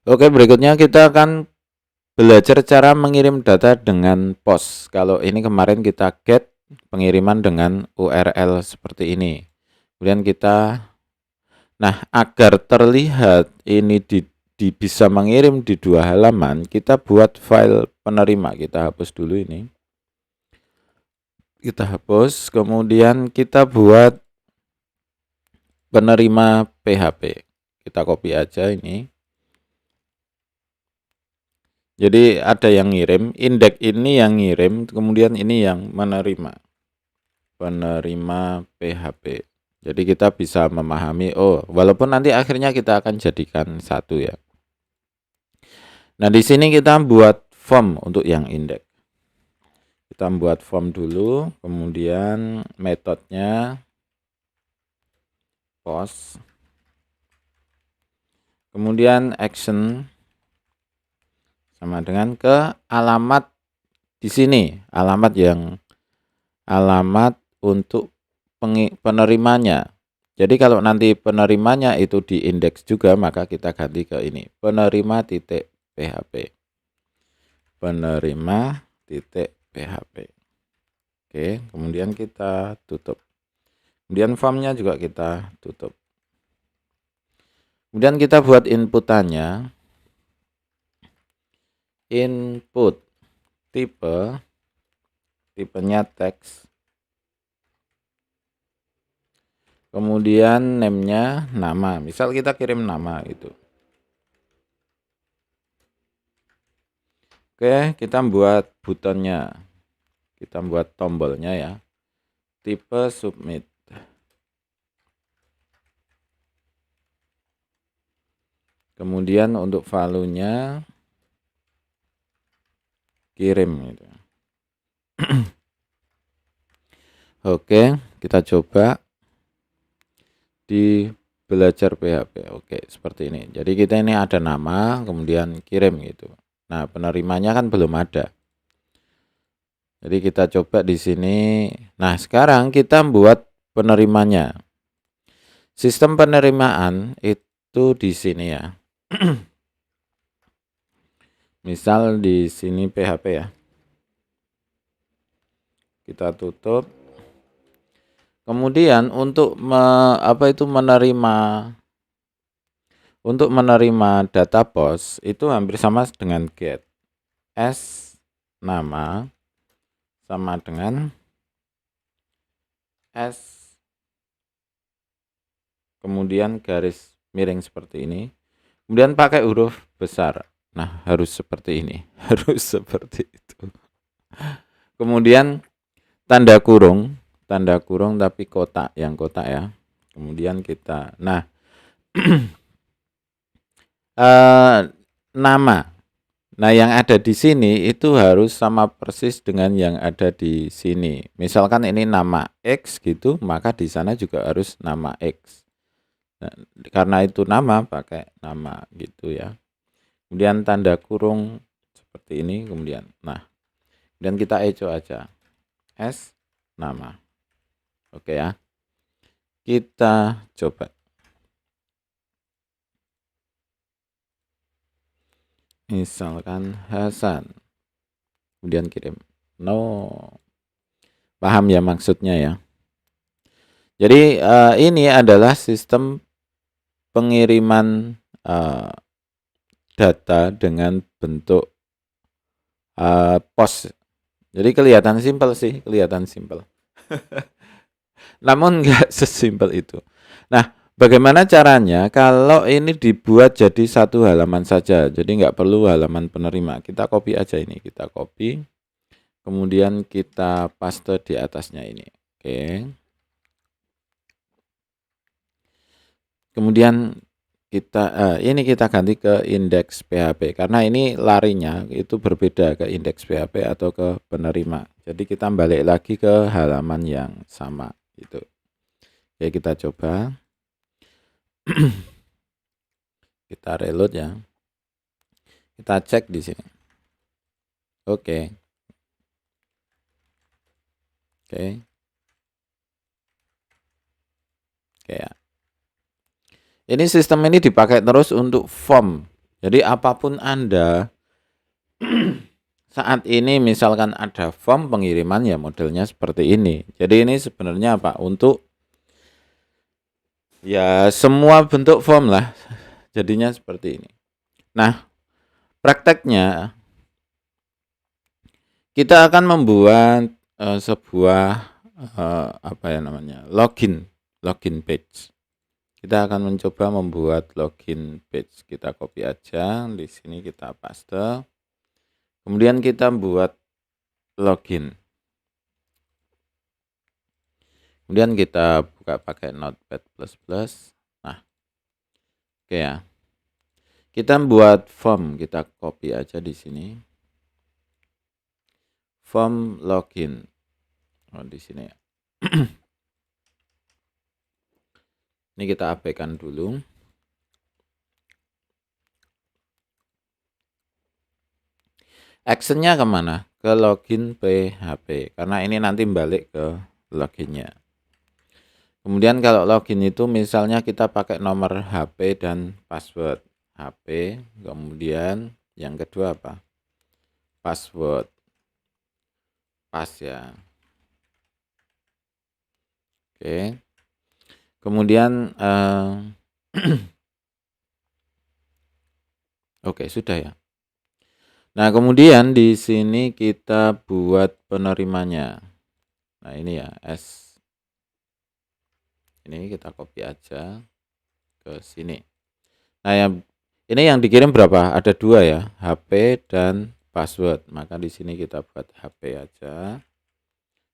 Oke, berikutnya kita akan belajar cara mengirim data dengan POST. Kalau ini kemarin kita get pengiriman dengan URL seperti ini. Kemudian agar terlihat ini bisa mengirim di dua halaman, kita buat file penerima. Kita hapus dulu ini. Kita hapus, kemudian kita buat penerima PHP. Kita copy aja ini. Jadi ada yang ngirim, indeks ini yang ngirim, kemudian ini yang menerima. Penerima PHP. Jadi kita bisa memahami, oh, walaupun nanti akhirnya kita akan jadikan satu ya. Nah, di sini kita buat form untuk yang indeks. Kita buat form dulu, kemudian metodenya post. Kemudian action sama dengan ke alamat di sini, alamat untuk penerimanya. Jadi kalau nanti penerimanya itu di indeks juga, maka kita ganti ke ini, penerima.php. Penerima.php. Oke, kemudian kita tutup. Kemudian formnya juga kita tutup. Kemudian kita buat inputannya. Input tipenya teks. Kemudian name-nya nama. Misal kita kirim nama itu. Oke, kita buat buttonnya. Kita buat tombolnya ya. Tipe submit. Kemudian untuk value-nya kirim gitu. Oke, kita coba di belajar PHP. Oke, seperti ini. Jadi kita ini ada nama, kemudian kirim gitu. Nah, penerimanya kan belum ada. Jadi kita coba di sini. Nah, sekarang kita buat penerimanya. Sistem penerimaan itu di sini ya. Misal di sini PHP ya. Kita tutup. Kemudian untuk menerima data post itu hampir sama dengan get. S nama sama dengan S kemudian garis miring seperti ini. Kemudian pakai huruf besar. Nah, harus seperti ini. Harus seperti itu. Kemudian tanda kurung tapi kotak, yang kotak ya. Kemudian kita nama. Nah, yang ada di sini itu harus sama persis dengan yang ada di sini. Misalkan ini nama X gitu, maka di sana juga harus nama X. Nah, karena itu nama, pakai nama gitu ya. Kemudian tanda kurung seperti ini, kemudian kita echo aja S nama. Oke ya, kita coba. Misalkan Hasan, kemudian kirim. No, paham ya maksudnya ya. Jadi ini adalah sistem pengiriman data dengan bentuk post. Jadi kelihatan simpel sih, namun enggak sesimpel itu. Nah, bagaimana caranya kalau ini dibuat jadi satu halaman saja, jadi enggak perlu halaman penerima. Kita copy aja ini, kita copy, kemudian kita paste di atasnya ini. Oke. Kemudian kita ganti ke indeks PHP karena ini larinya itu berbeda ke indeks PHP atau ke penerima. Jadi kita balik lagi ke halaman yang sama gitu. Oke, kita coba. Kita reload ya. Kita cek di sini. Oke. Oke. Oke ya. Ini sistem ini dipakai terus untuk form Jadi apapun Anda saat ini misalkan ada form pengiriman ya modelnya seperti ini. Jadi ini sebenarnya apa? Untuk ya semua bentuk form lah. Jadinya seperti ini. Nah, prakteknya kita akan membuat sebuah apa ya namanya? login page. Kita akan mencoba membuat login page. Kita copy aja, di sini kita paste. Kemudian kita buat login. Kemudian kita buka pakai Notepad++. Nah, oke ya. Kita buat form, kita copy aja di sini. Form login. Oh, di sini ya. Ini kita abaikan dulu. Actionnya kemana? Ke login PHP. Karena ini nanti balik ke loginnya. Kemudian kalau login itu misalnya kita pakai nomor HP dan password. HP, kemudian yang kedua apa? Password. Pas ya. Oke. Kemudian oke, sudah ya. Nah, kemudian di sini kita buat penerimanya. Nah, ini ya, S. Ini kita copy aja ke sini. Nah, ini yang dikirim berapa? Ada 2 ya, HP dan password. Maka di sini kita buat HP aja.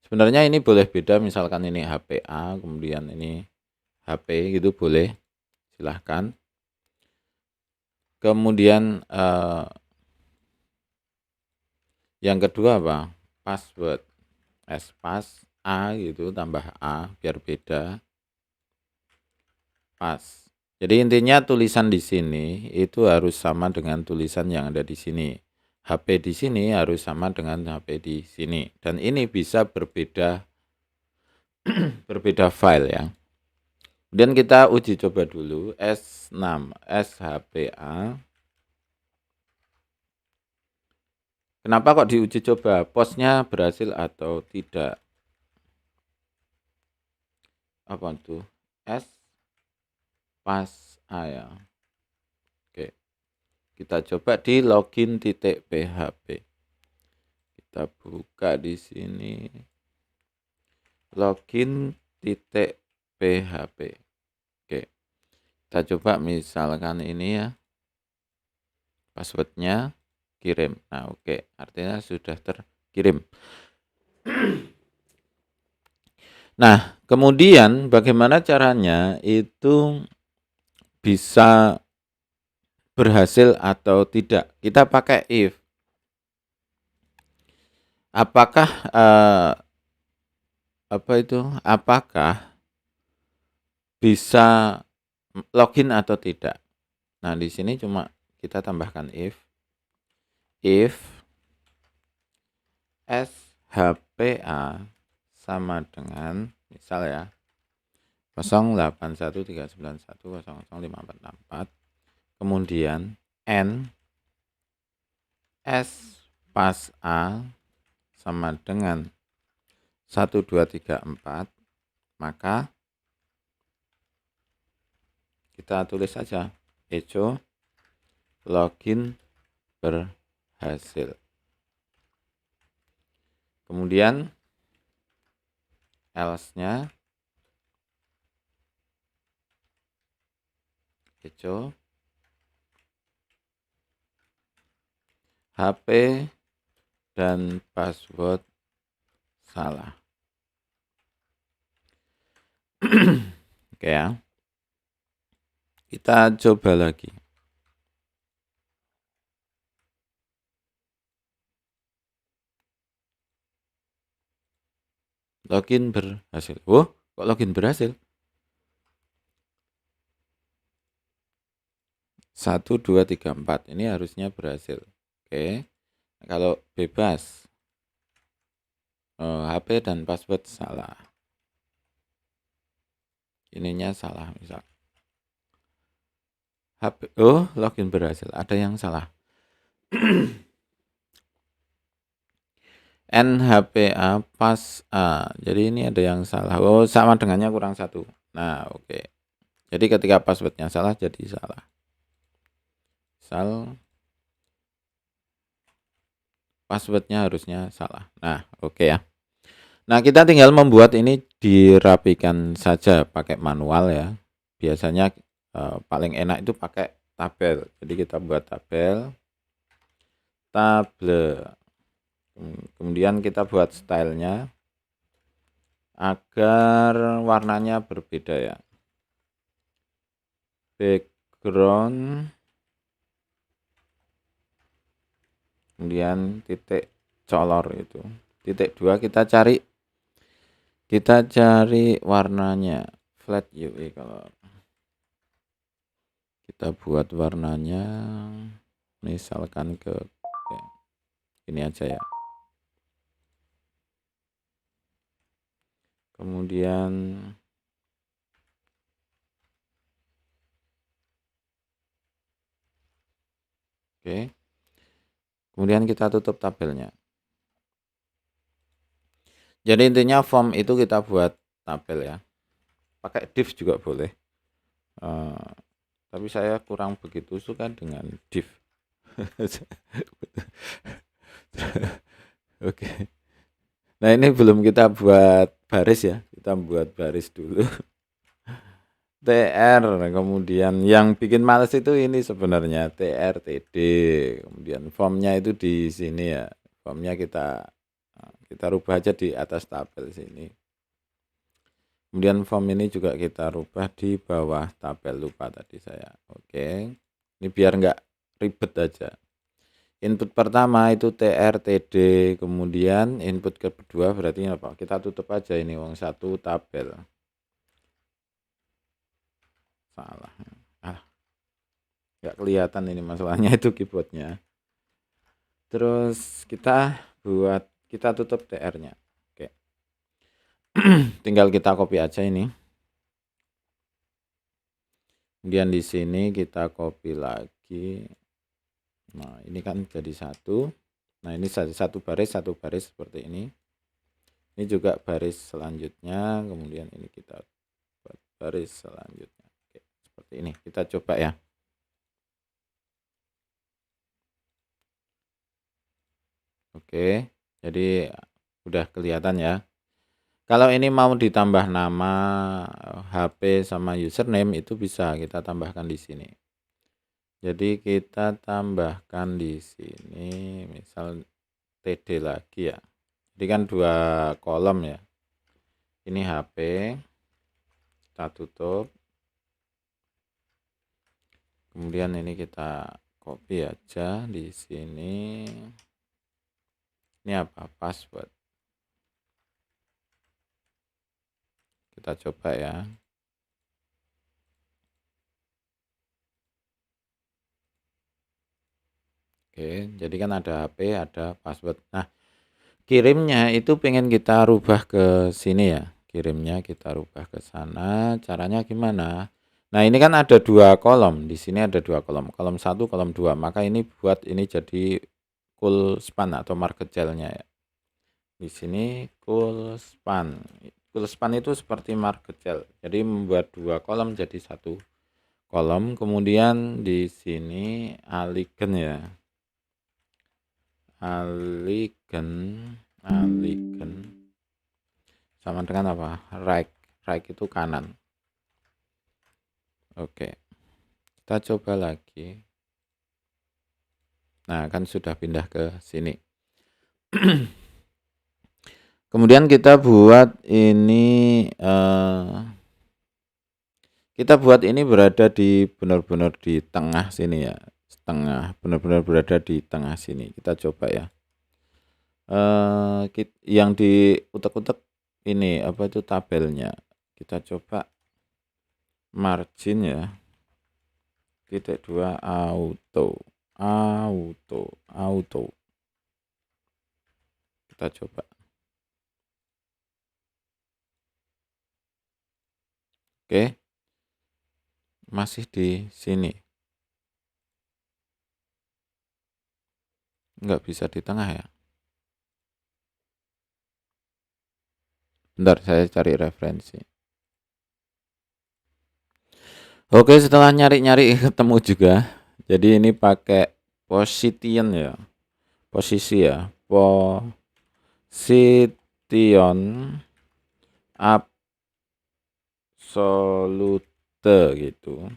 Sebenarnya ini boleh beda, misalkan ini HP A, kemudian ini HP gitu boleh. Silahkan. Kemudian yang kedua apa? Password. Pas A gitu tambah A biar beda. Pas. Jadi intinya tulisan di sini itu harus sama dengan tulisan yang ada di sini. HP di sini harus sama dengan HP di sini. Dan ini bisa berbeda berbeda file ya. Kemudian kita uji coba dulu S6 SHPA. Kenapa kok diuji coba? Postnya berhasil atau tidak? Apa itu? S pas A ya. Oke. Kita coba di login.php. Kita buka di sini. Login.php. Oke. Kita coba misalkan ini ya. Passwordnya kirim. Nah, oke. Artinya sudah terkirim. Nah, kemudian bagaimana caranya itu bisa berhasil atau tidak? Kita pakai if. Apakah apakah bisa login atau tidak? Nah, di sini cuma kita tambahkan if SHPA sama dengan misal ya 081391000544, kemudian N S pas A sama dengan 1234, maka kita tulis saja echo login berhasil. Kemudian else-nya echo HP dan password salah. Oke ya. Kita coba lagi. Login berhasil. Oh, kok login berhasil? 1 2 3 4. Ini harusnya berhasil. Oke. Kalau bebas HP dan password salah. Ininya salah misal. HP, oh login berhasil, ada yang salah. NHPA pas A, jadi ini ada yang salah. Oh, sama dengannya kurang satu. Nah, oke. Jadi ketika passwordnya salah, jadi salah. Passwordnya harusnya salah. Nah, oke ya. Nah, kita tinggal membuat ini dirapikan saja pakai manual ya. Biasanya paling enak itu pakai tabel. Jadi kita buat tabel. Kemudian kita buat stylenya agar warnanya berbeda ya. Background, kemudian titik color itu. Titik 2 kita cari warnanya flat UE. Kalau kita buat warnanya misalkan ke ini aja ya. Kemudian oke. Kemudian kita tutup tabelnya. Jadi intinya form itu kita buat tabel ya. Pakai div juga boleh. Tapi saya kurang begitu suka dengan div. Oke. Nah, ini belum kita buat baris ya. Kita buat baris dulu. TR, kemudian yang bikin males itu ini sebenarnya TR, TD, kemudian formnya itu di sini ya. Formnya kita rubah aja di atas tabel sini. Kemudian form ini juga kita rubah di bawah tabel, lupa tadi saya. Oke. Ini biar nggak ribet aja. Input pertama itu TR, TD, kemudian input kedua berarti apa? Kita tutup aja ini wong satu tabel. Salah. Nggak kelihatan ini masalahnya itu keyboardnya. Terus kita tutup TR-nya. Oke. Tinggal kita copy aja ini. Kemudian di sini kita copy lagi. Nah, ini kan jadi satu. Nah, ini satu baris seperti ini. Ini juga baris selanjutnya, kemudian ini kita buat baris selanjutnya. Oke, seperti ini. Kita coba ya. Oke, jadi udah kelihatan ya. Kalau ini mau ditambah nama, HP sama username itu bisa kita tambahkan di sini. Jadi kita tambahkan di sini misal TD lagi ya. Jadi kan 2 kolom ya. Ini HP, kita tutup. Kemudian ini kita copy aja di sini. Ini apa? Password. Kita coba ya. Oke, jadi kan ada HP, ada password. Nah, kirimnya itu pengen kita rubah ke sini ya. Kirimnya kita rubah ke sana. Caranya gimana? Nah, ini kan ada 2 kolom. Di sini ada 2 kolom. Kolom 1, kolom 2. Maka ini buat ini jadi cool span atau market gel-nya ya. Di sini cool span. Cool span itu seperti market gel. Jadi membuat 2 kolom jadi 1 kolom. Kemudian di sini alegen ya. Alegen sama dengan apa? Right itu kanan. Oke. Kita coba lagi. Nah, kan sudah pindah ke sini. Kemudian kita buat ini berada di benar-benar di tengah sini ya. Benar-benar berada di tengah sini. Kita coba ya. Yang di utek-utek ini apa itu tabelnya. Kita coba margin ya. Titik 2 auto. Kita coba. Oke. Masih di sini. nggak bisa di tengah ya. Bentar, saya cari referensi. Oke, setelah nyari-nyari ketemu juga. Jadi ini pakai position ya. Posisi ya. Position absolute gitu.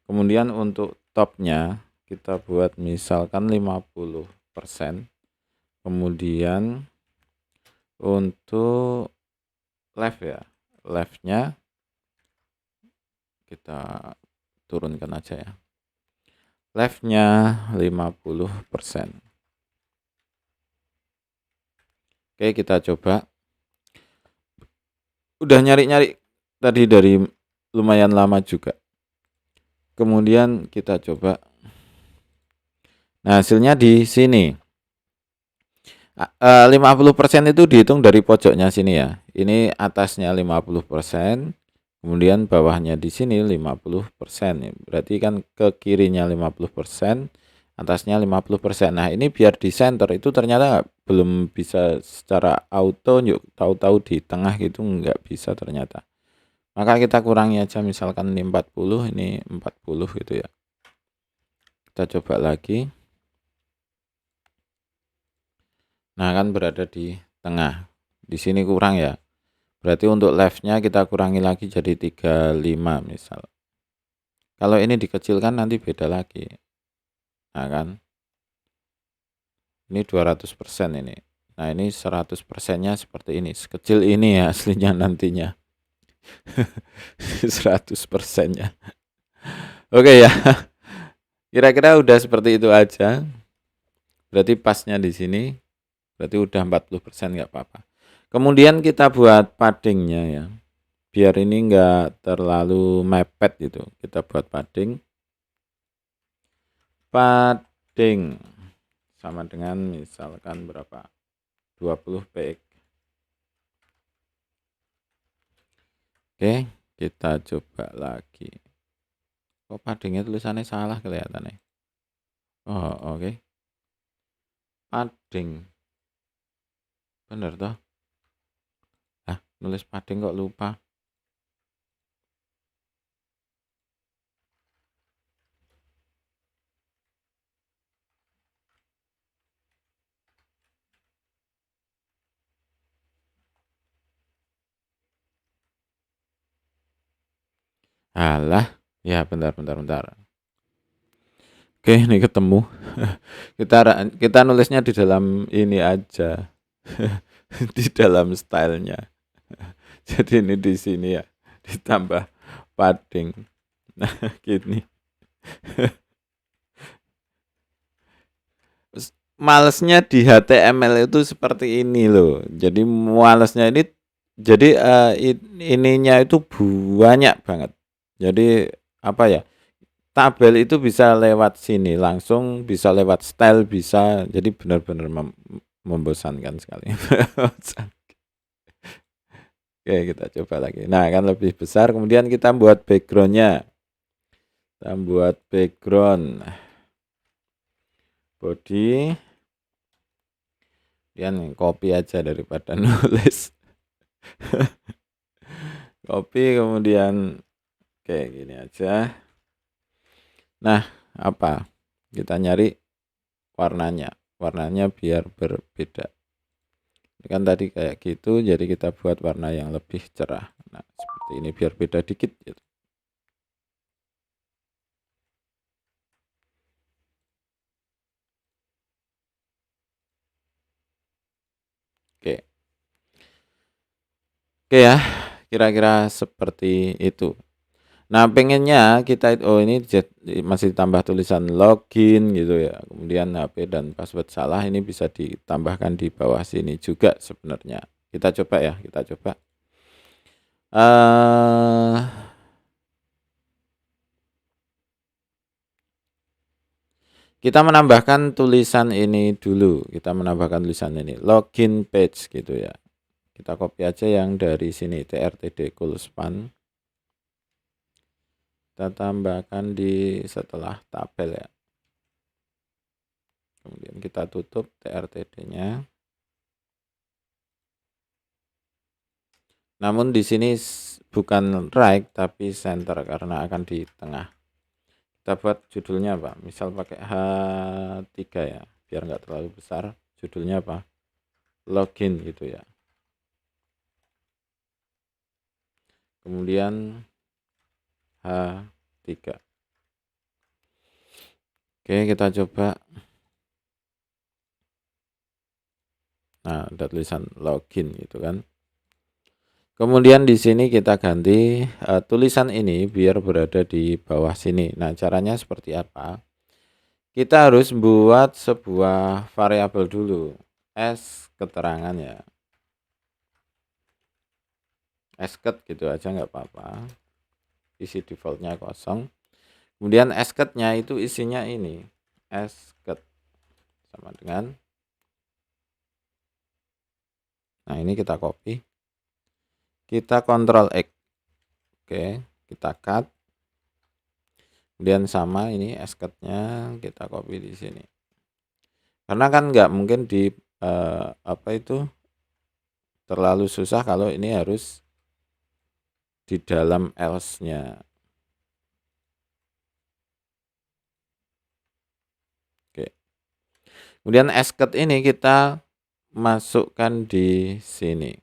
Kemudian untuk topnya kita buat misalkan 50%. Kemudian untuk left ya. Leftnya kita turunkan aja ya. Leftnya 50%. Oke, kita coba. Udah nyari-nyari tadi dari lumayan lama juga. Kemudian kita coba. Nah, hasilnya di sini. 50% itu dihitung dari pojoknya sini ya. Ini atasnya 50%, kemudian bawahnya di sini 50%. Berarti kan ke kirinya 50%, atasnya 50%. Nah, ini biar di center itu ternyata belum bisa secara auto, yuk tahu-tahu di tengah gitu nggak bisa ternyata. Maka kita kurangi aja, misalkan ini 40, ini 40 gitu ya. Kita coba lagi. Nah, kan berada di tengah. Di sini kurang ya. Berarti untuk leftnya kita kurangi lagi jadi 35 misal. Kalau ini dikecilkan nanti beda lagi. Nah kan. Ini 200% ini. Nah, ini 100%-nya seperti ini. Sekecil ini ya aslinya nantinya. 100%-nya. Oke ya. Kira-kira udah seperti itu aja. Berarti pasnya di sini. Berarti udah 40% nggak apa-apa. Kemudian kita buat paddingnya ya. Biar ini enggak terlalu mepet gitu. Kita buat padding sama dengan misalkan berapa, 20 px. Oke, kita coba lagi. Kok paddingnya tulisannya salah kelihatannya. Oh, oke. Padding bener toh. Nulis padding kok lupa. Alah, ya bentar. Oke, ini ketemu. Kita nulisnya di dalam ini aja. Di dalam stylenya. Jadi ini di sini ya, ditambah padding. Nah, gini. Malesnya di HTML itu seperti ini loh. Jadi malesnya ini, jadi ininya itu banyak banget. Jadi apa ya? Tabel itu bisa lewat sini langsung, bisa lewat style, bisa. Jadi benar-benar membosankan sekali. Oke, kita coba lagi. Nah, kan lebih besar. Kemudian kita buat backgroundnya. Kita buat background body. Kemudian copy aja daripada nulis. Copy, kemudian kayak gini aja. Nah, apa? Kita nyari warnanya. Warnanya biar berbeda. Ini kan tadi kayak gitu, jadi kita buat warna yang lebih cerah. Nah, seperti ini biar beda dikit gitu. Oke. Oke ya, kira-kira seperti itu. Nah, pengennya kita ini masih tambah tulisan login gitu ya. Kemudian HP dan password salah, ini bisa ditambahkan di bawah sini juga sebenarnya. Kita coba ya, kita coba. Kita menambahkan tulisan ini dulu. Kita menambahkan tulisan ini login page gitu ya. Kita copy aja yang dari sini, trtd coolspan. Kita tambahkan di setelah tabel ya. Kemudian kita kita tutup TRTD-nya. Namun di sini bukan right tapi center karena akan di tengah. Kita buat judulnya apa? Misal pakai H3 ya, biar nggak terlalu besar. Judulnya apa? Login gitu ya. Kemudian H3. Oke, kita coba. Nah, ada tulisan login gitu kan. Kemudian di sini kita ganti tulisan ini biar berada di bawah sini. Nah, caranya seperti apa? Kita harus buat sebuah variabel dulu, s keterangan ya. Sket gitu aja nggak apa-apa. Isi defaultnya kosong. Kemudian sketnya itu isinya ini, sket sama dengan. Nah, ini kita copy. Kita Ctrl X. Oke, kita cut. Kemudian sama ini sketnya kita copy di sini. Karena kan nggak mungkin di terlalu susah kalau ini harus di dalam else-nya. Oke. Kemudian sket ini kita masukkan di sini.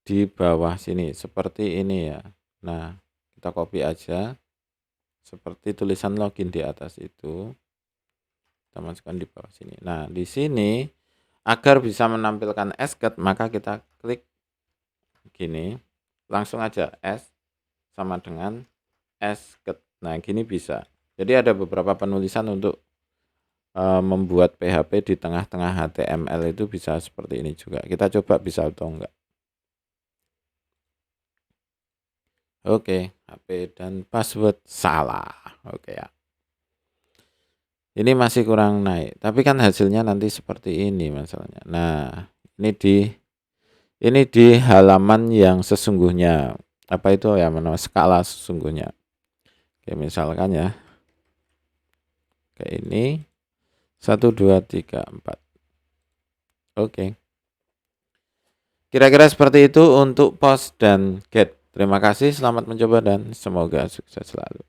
Di bawah sini seperti ini ya. Nah, kita copy aja. Seperti tulisan login di atas itu. Kita masukkan di bawah sini. Nah, di sini agar bisa menampilkan sket maka kita klik gini. Langsung aja s sama dengan sket. Nah, gini bisa. Jadi ada beberapa penulisan untuk membuat PHP di tengah-tengah HTML itu bisa seperti ini juga. Kita coba bisa atau enggak. Oke, HP dan password salah. Oke ya. Ini masih kurang naik, tapi kan hasilnya nanti seperti ini masalahnya. Nah, ini di halaman yang sesungguhnya. Apa itu ya, skala sesungguhnya. Oke, misalkan ya. Kayak ini 1 2 3 4. Oke. Kira-kira seperti itu untuk post dan get. Terima kasih, selamat mencoba dan semoga sukses selalu.